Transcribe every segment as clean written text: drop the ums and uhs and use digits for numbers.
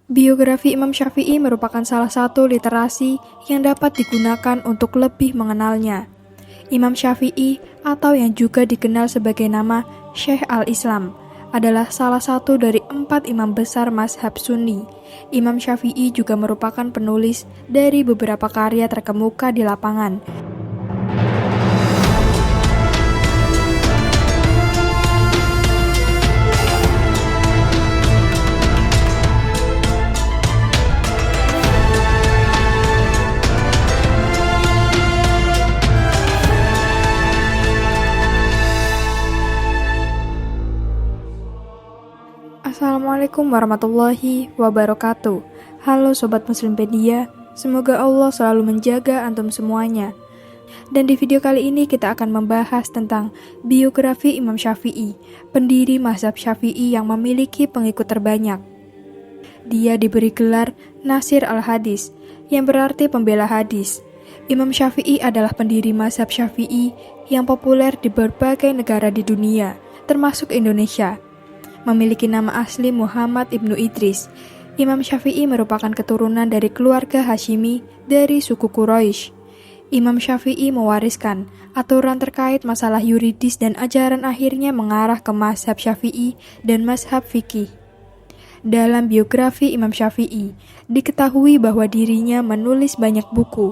Biografi Imam Syafi'i merupakan salah satu literasi yang dapat digunakan untuk lebih mengenalnya. Imam Syafi'i, atau yang juga dikenal sebagai nama Syekh al-Islam, adalah salah satu dari 4 imam besar mazhab Sunni. Imam Syafi'i juga merupakan penulis dari beberapa karya terkemuka di lapangan. Assalamualaikum warahmatullahi wabarakatuh. Halo Sobat Muslimpedia, semoga Allah selalu menjaga antum semuanya. Dan di video kali ini kita akan membahas tentang biografi Imam Syafi'i, pendiri mazhab Syafi'i yang memiliki pengikut terbanyak. Dia diberi gelar Nasir al-Hadis, yang berarti pembela hadis. Imam Syafi'i adalah pendiri mazhab Syafi'i yang populer di berbagai negara di dunia, termasuk Indonesia. Memiliki nama asli Muhammad ibnu Idris, Imam Syafi'i merupakan keturunan dari keluarga Hashimi dari suku Quraisy. Imam Syafi'i mewariskan aturan terkait masalah yuridis dan ajaran akhirnya mengarah ke mazhab Syafi'i dan mazhab fikih. Dalam biografi Imam Syafi'i, diketahui bahwa dirinya menulis banyak buku.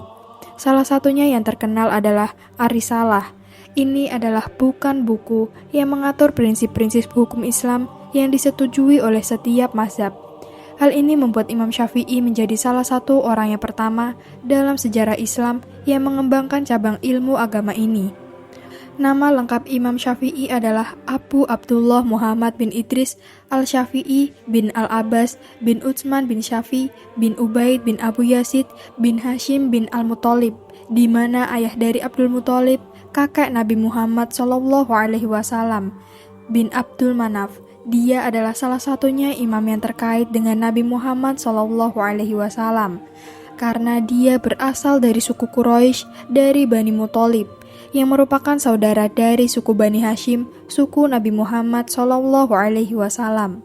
Salah satunya yang terkenal adalah Ar-Risalah. Ini adalah bukan buku yang mengatur prinsip-prinsip hukum Islam yang disetujui oleh setiap mazhab. Hal ini membuat Imam Syafi'i menjadi salah satu orang yang pertama dalam sejarah Islam yang mengembangkan cabang ilmu agama ini. Nama lengkap Imam Syafi'i adalah Abu Abdullah Muhammad bin Idris al-Syafi'i bin al-Abbas bin Utsman bin Syafi' bin Ubaid bin Abu Yazid bin Hashim bin al-Muthalib, di mana ayah dari Abdul Muthalib, kakek Nabi Muhammad SAW, bin Abdul Manaf. Dia adalah salah satunya imam yang terkait dengan Nabi Muhammad SAW, karena dia berasal dari suku Quraisy dari Bani Muthalib, yang merupakan saudara dari suku Bani Hashim, suku Nabi Muhammad SAW.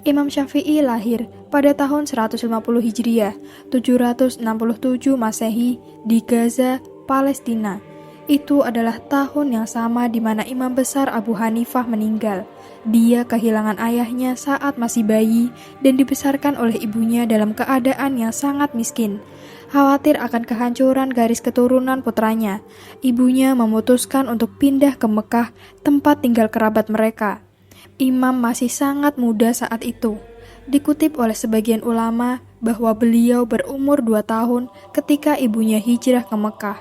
Imam Syafi'i lahir pada tahun 150 Hijriah, 767 Masehi di Gaza, Palestina. Itu adalah tahun yang sama di mana Imam besar Abu Hanifah meninggal. Dia kehilangan ayahnya saat masih bayi dan dibesarkan oleh ibunya dalam keadaan yang sangat miskin. Khawatir akan kehancuran garis keturunan putranya, ibunya memutuskan untuk pindah ke Mekah, tempat tinggal kerabat mereka. Imam masih sangat muda saat itu. Dikutip oleh sebagian ulama bahwa beliau berumur 2 tahun ketika ibunya hijrah ke Mekah.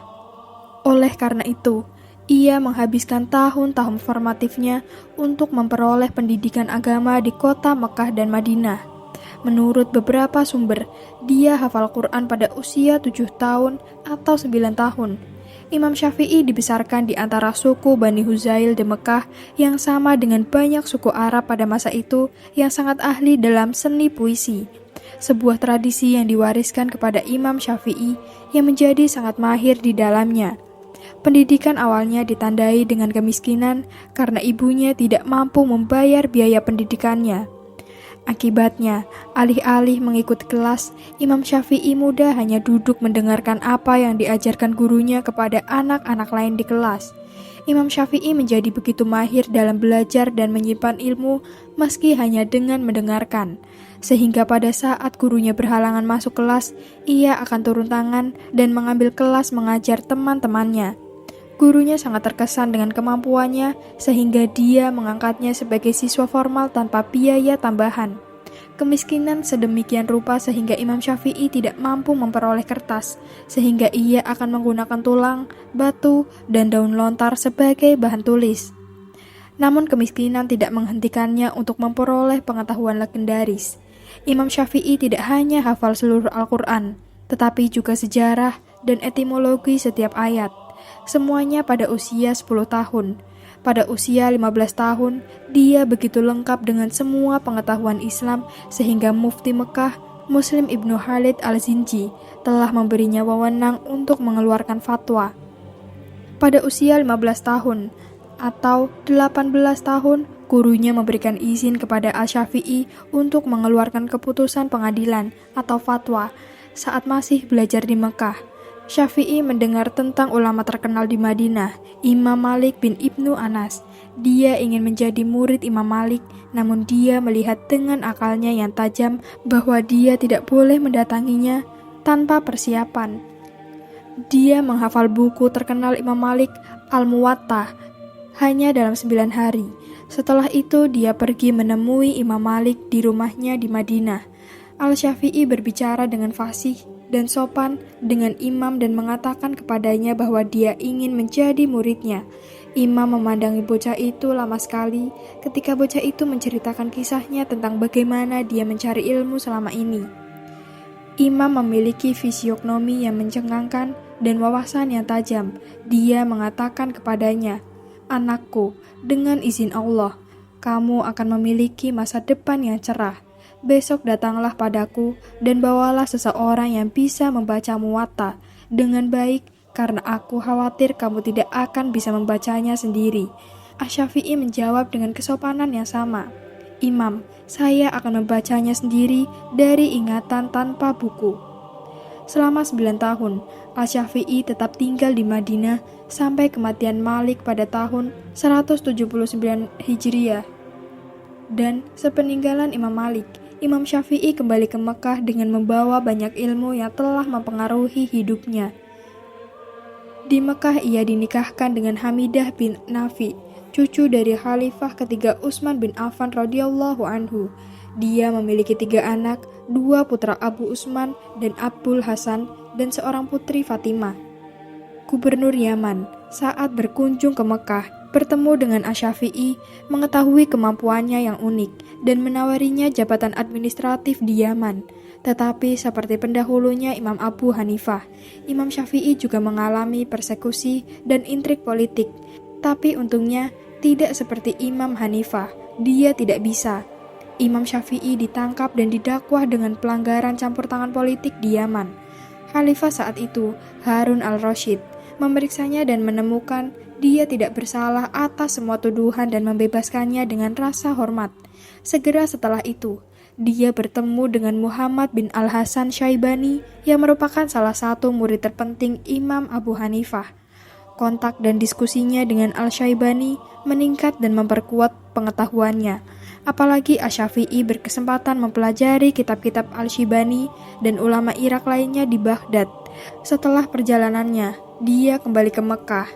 Oleh karena itu, ia menghabiskan tahun-tahun formatifnya untuk memperoleh pendidikan agama di kota Mekah dan Madinah. Menurut beberapa sumber, dia hafal Quran pada usia 7 tahun atau 9 tahun. Imam Syafi'i dibesarkan di antara suku Bani Huzail di Mekah yang sama dengan banyak suku Arab pada masa itu yang sangat ahli dalam seni puisi. Sebuah tradisi yang diwariskan kepada Imam Syafi'i yang menjadi sangat mahir di dalamnya. Pendidikan awalnya ditandai dengan kemiskinan karena ibunya tidak mampu membayar biaya pendidikannya. Akibatnya, alih-alih mengikuti kelas, Imam Syafi'i muda hanya duduk mendengarkan apa yang diajarkan gurunya kepada anak-anak lain di kelas. Imam Syafi'i menjadi begitu mahir dalam belajar dan menyimpan ilmu meski hanya dengan mendengarkan. Sehingga pada saat gurunya berhalangan masuk kelas, ia akan turun tangan dan mengambil kelas mengajar teman-temannya. Gurunya sangat terkesan dengan kemampuannya sehingga dia mengangkatnya sebagai siswa formal tanpa biaya tambahan. Kemiskinan sedemikian rupa sehingga Imam Syafi'i tidak mampu memperoleh kertas, sehingga ia akan menggunakan tulang, batu, dan daun lontar sebagai bahan tulis. Namun kemiskinan tidak menghentikannya untuk memperoleh pengetahuan legendaris. Imam Syafi'i tidak hanya hafal seluruh Al-Quran, tetapi juga sejarah dan etimologi setiap ayat. Semuanya pada usia 10 tahun. Pada usia 15 tahun, dia begitu lengkap dengan semua pengetahuan Islam sehingga Mufti Mekah, Muslim Ibnu Khalid Al-Zinji, telah memberinya wewenang untuk mengeluarkan fatwa. Pada usia 15 tahun atau 18 tahun, Gurunya memberikan izin kepada Al-Syafi'i untuk mengeluarkan keputusan pengadilan atau fatwa saat masih belajar di Mekah. Syafi'i mendengar tentang ulama terkenal di Madinah, Imam Malik bin Ibnu Anas. Dia ingin menjadi murid Imam Malik, namun dia melihat dengan akalnya yang tajam bahwa dia tidak boleh mendatanginya tanpa persiapan. Dia menghafal buku terkenal Imam Malik, Al-Muwatta, hanya dalam 9 hari. Setelah itu dia pergi menemui Imam Malik di rumahnya di Madinah. Al-Syafi'i berbicara dengan fasih dan sopan dengan imam dan mengatakan kepadanya bahwa dia ingin menjadi muridnya. Imam memandangi bocah itu lama sekali ketika bocah itu menceritakan kisahnya tentang bagaimana dia mencari ilmu selama ini. Imam memiliki fisiognomi yang mencengangkan dan wawasan yang tajam. Dia mengatakan kepadanya, "Anakku, dengan izin Allah, kamu akan memiliki masa depan yang cerah. Besok datanglah padaku dan bawalah seseorang yang bisa membaca Muwatta dengan baik, karena aku khawatir kamu tidak akan bisa membacanya sendiri." Asy-Syafi'i menjawab dengan kesopanan yang sama, "Imam, saya akan membacanya sendiri dari ingatan tanpa buku." Selama 9 tahun, Asy-Syafi'i tetap tinggal di Madinah sampai kematian Malik pada tahun 179 Hijriah. Dan sepeninggalan Imam Malik, Imam Syafi'i kembali ke Mekah dengan membawa banyak ilmu yang telah mempengaruhi hidupnya. Di Mekah ia dinikahkan dengan Hamidah bin Nafi, cucu dari Khalifah ketiga Utsman bin Affan radhiyallahu anhu. Dia memiliki 3 anak, 2 putra Abu Utsman dan Abul Hasan, dan seorang putri Fatimah. Gubernur Yaman saat berkunjung ke Mekah bertemu dengan Asy-Syafi'i, mengetahui kemampuannya yang unik dan menawarinya jabatan administratif di Yaman. Tetapi seperti pendahulunya Imam Abu Hanifah, Imam Syafi'i juga mengalami persekusi dan intrik politik. Tapi untungnya tidak seperti Imam Hanifah, dia tidak bisa. Imam Syafi'i ditangkap dan didakwah dengan pelanggaran campur tangan politik di Yaman. Khalifah saat itu, Harun al-Rasyid, memeriksanya dan menemukan dia tidak bersalah atas semua tuduhan dan membebaskannya dengan rasa hormat. Segera setelah itu, dia bertemu dengan Muhammad bin Al-Hasan Syaibani yang merupakan salah satu murid terpenting Imam Abu Hanifah. Kontak dan diskusinya dengan Al-Syaibani meningkat dan memperkuat pengetahuannya. Apalagi Asy-Syafi'i berkesempatan mempelajari kitab-kitab Al-Syibani dan ulama Irak lainnya di Baghdad. Setelah perjalanannya, dia kembali ke Mekah.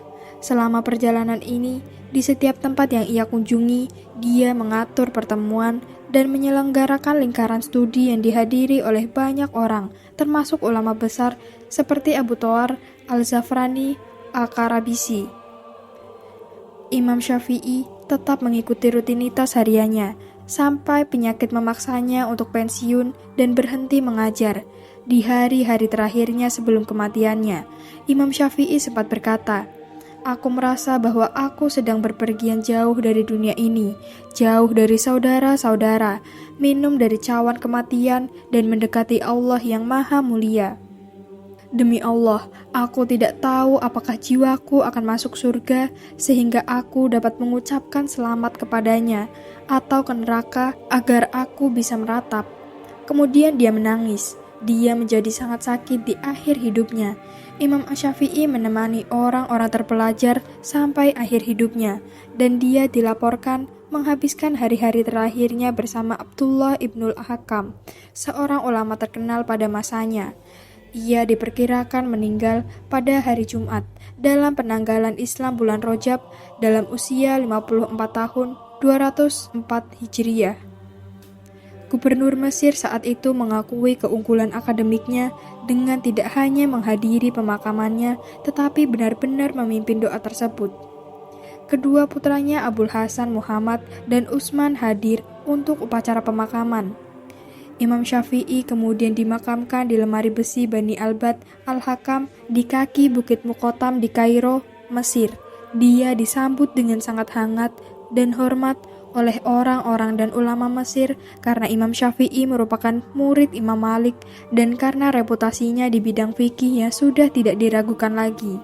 Selama perjalanan ini, di setiap tempat yang ia kunjungi, dia mengatur pertemuan dan menyelenggarakan lingkaran studi yang dihadiri oleh banyak orang, termasuk ulama besar seperti Abu Thawr, Al-Zafrani, Al-Karabisi. Imam Syafi'i tetap mengikuti rutinitas hariannya, sampai penyakit memaksanya untuk pensiun dan berhenti mengajar. Di hari-hari terakhirnya sebelum kematiannya, Imam Syafi'i sempat berkata, "Aku merasa bahwa aku sedang berpergian jauh dari dunia ini, jauh dari saudara-saudara, minum dari cawan kematian dan mendekati Allah yang Maha Mulia. Demi Allah, aku tidak tahu apakah jiwaku akan masuk surga sehingga aku dapat mengucapkan selamat kepadanya atau ke neraka agar aku bisa meratap." Kemudian dia menangis. Dia menjadi sangat sakit di akhir hidupnya. Imam Asy-Syafi'i menemani orang-orang terpelajar sampai akhir hidupnya, dan dia dilaporkan menghabiskan hari-hari terakhirnya bersama Abdullah ibnul Hakam, seorang ulama terkenal pada masanya. Ia diperkirakan meninggal pada hari Jumat dalam penanggalan Islam bulan Rajab dalam usia 54 tahun 204 Hijriah. Gubernur Mesir saat itu mengakui keunggulan akademiknya dengan tidak hanya menghadiri pemakamannya, tetapi benar-benar memimpin doa tersebut. Kedua putranya Abul Hasan Muhammad dan Utsman hadir untuk upacara pemakaman. Imam Syafi'i kemudian dimakamkan di lemari besi Bani Albad Al-Hakam di kaki Bukit Muqattam di Kairo, Mesir. Dia disambut dengan sangat hangat dan hormat oleh orang-orang dan ulama Mesir karena Imam Syafi'i merupakan murid Imam Malik dan karena reputasinya di bidang fikih yang sudah tidak diragukan lagi.